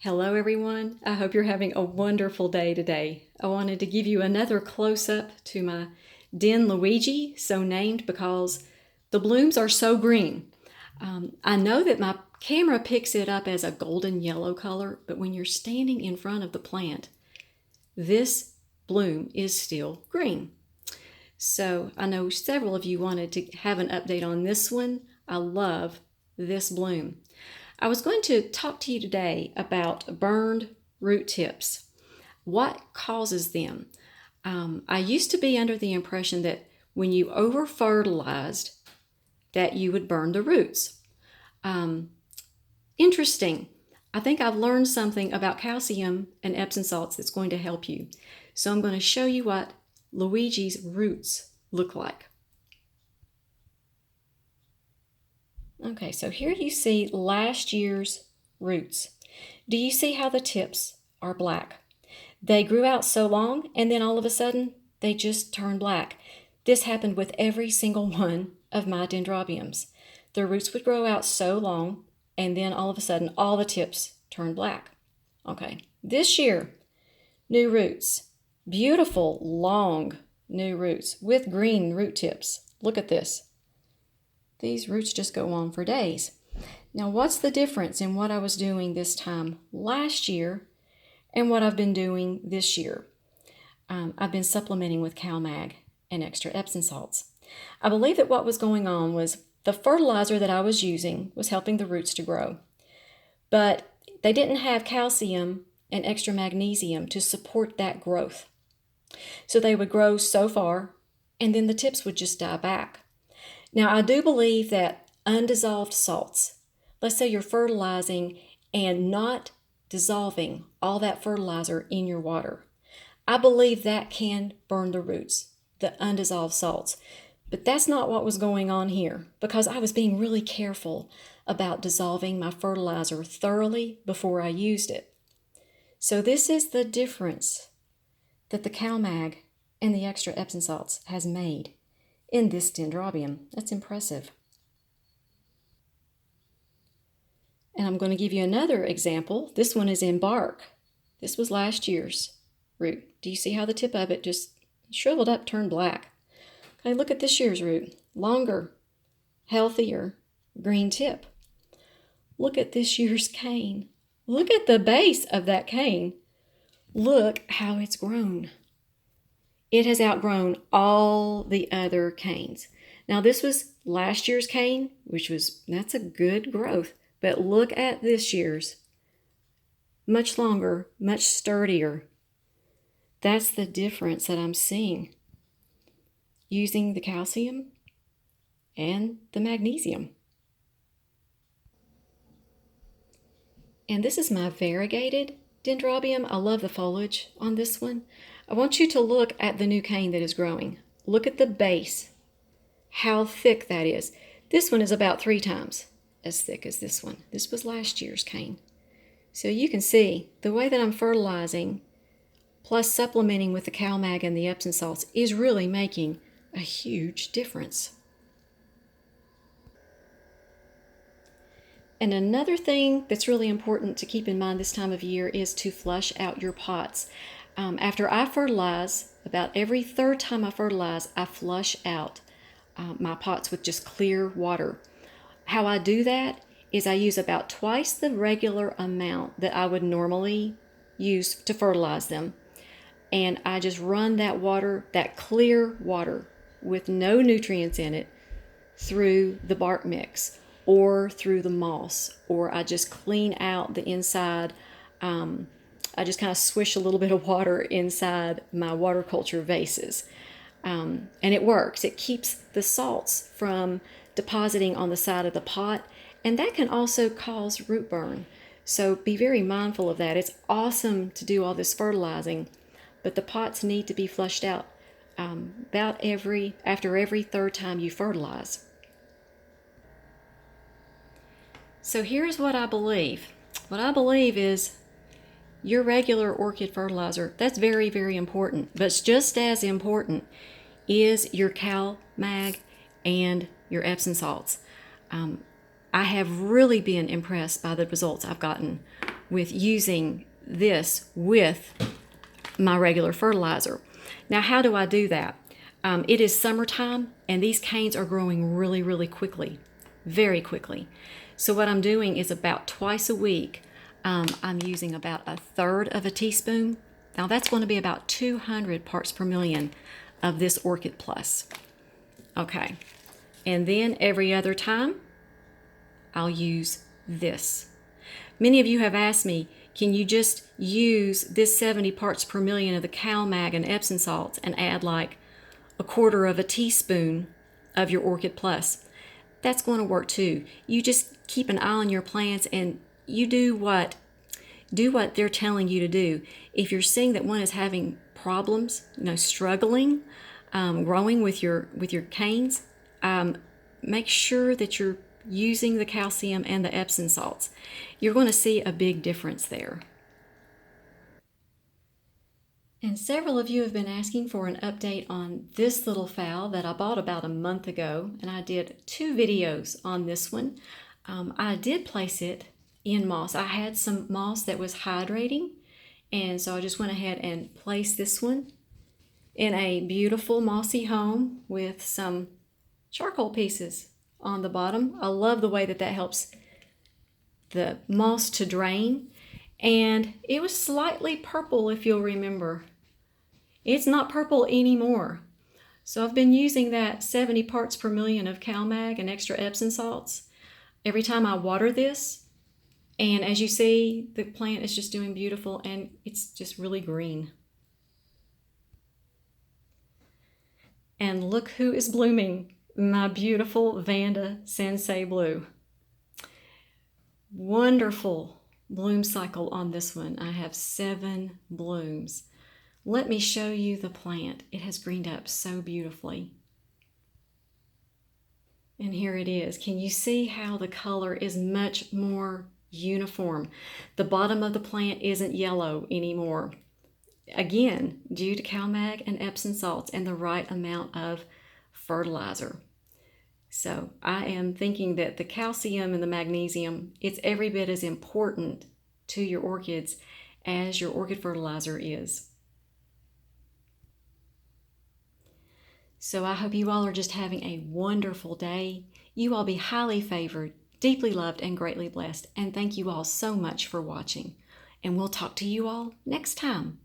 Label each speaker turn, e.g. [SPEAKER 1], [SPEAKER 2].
[SPEAKER 1] Hello everyone, I hope you're having a wonderful day today. I wanted to give you another close-up to my Den Luigi, so named because the blooms are so green. I know that my camera picks it up as a golden yellow color, but when you're standing in front of the plant, this bloom is still green. So I know several of you wanted to have an update on this one. I love this bloom. I was going to talk to you today about burned root tips. What causes them? I used to be under the impression that when you over-fertilized, that you would burn the roots. Interesting. I think I've learned something about calcium and Epsom salts that's going to help you. So I'm going to show you what Luigi's roots look like. Okay, so here you see last year's roots. Do you see how the tips are black? They grew out so long and then all of a sudden they just turned black. This happened with every single one of my dendrobiums. The roots would grow out so long and then all of a sudden all the tips turned black. Okay, this year, new roots. Beautiful, long, new roots with green root tips. Look at this. These roots just go on for days. Now, what's the difference in what I was doing this time last year and what I've been doing this year? I've been supplementing with CalMag and extra Epsom salts. I believe that what was going on was the fertilizer that I was using was helping the roots to grow, but they didn't have calcium and extra magnesium to support that growth. So they would grow so far and then the tips would just die back. Now, I do believe that undissolved salts, let's say you're fertilizing and not dissolving all that fertilizer in your water, I believe that can burn the roots, the undissolved salts. But that's not what was going on here because I was being really careful about dissolving my fertilizer thoroughly before I used it. So this is the difference that the CalMag and the extra Epsom salts has made in this dendrobium. That's impressive. And I'm going to give you another example. This one is in bark. This was last year's root. Do you see how the tip of it just shriveled up, turned black? Okay, look at this year's root. Longer, healthier, green tip. Look at this year's cane. Look at the base of that cane. Look how it's grown. It has outgrown all the other canes. Now this was last year's cane, that's a good growth. But look at this year's. Much longer, much sturdier. That's the difference that I'm seeing using the calcium and the magnesium. And this is my variegated Dendrobium. I love the foliage on this one. I want you to look at the new cane that is growing. Look at the base, how thick that is. This one is about 3 times as thick as this one. This was last year's cane. So you can see the way that I'm fertilizing plus supplementing with the CalMag and the Epsom salts is really making a huge difference. And another thing that's really important to keep in mind this time of year is to flush out your pots. After I fertilize, about every 3rd time I fertilize, I flush out my pots with just clear water. How I do that is I use about twice the regular amount that I would normally use to fertilize them. And I just run that water, that clear water with no nutrients in it, through the bark mix or through the moss, or I just clean out the inside. I just kind of swish a little bit of water inside my water culture vases. And it works. It keeps the salts from depositing on the side of the pot, and that can also cause root burn. So be very mindful of that. It's awesome to do all this fertilizing, but the pots need to be flushed out after every 3rd time you fertilize. So here's what I believe. What I believe is your regular orchid fertilizer, that's very, very important. But just as important is your CalMag and your Epsom salts. I have really been impressed by the results I've gotten with using this with my regular fertilizer. Now, how do I do that? It is summertime, and these canes are growing really, really quickly, very quickly. So what I'm doing is about twice a week, I'm using about 1/3 of a teaspoon. Now that's going to be about 200 parts per million of this Orchid Plus. Okay, and then every other time, I'll use this. Many of you have asked me, can you just use this 70 parts per million of the CalMag and Epsom salts and add like 1/4 of a teaspoon of your Orchid Plus? That's going to work too. You just keep an eye on your plants and you do what they're telling you to do. If you're seeing that one is having problems, struggling, growing with your canes, make sure that you're using the calcium and the Epsom salts. You're going to see a big difference there. And several of you have been asking for an update on this little phal that I bought about a month ago, and I did 2 videos on this one. I did place it in moss. I had some moss that was hydrating, and so I just went ahead and placed this one in a beautiful mossy home with some charcoal pieces on the bottom. I love the way that helps the moss to drain, and it was slightly purple, if you'll remember. It's not purple anymore. So I've been using that 70 parts per million of CalMag and extra Epsom salts every time I water this. And as you see, the plant is just doing beautiful and it's just really green. And look who is blooming, my beautiful Vanda Sensei Blue. Wonderful bloom cycle on this one. I have 7 blooms. Let me show you the plant. It has greened up so beautifully. And here it is. Can you see how the color is much more uniform? The bottom of the plant isn't yellow anymore. Again, due to CalMag and Epsom salts and the right amount of fertilizer. So I am thinking that the calcium and the magnesium, it's every bit as important to your orchids as your orchid fertilizer is. So I hope you all are just having a wonderful day. You all be highly favored, deeply loved, and greatly blessed. And thank you all so much for watching. And we'll talk to you all next time.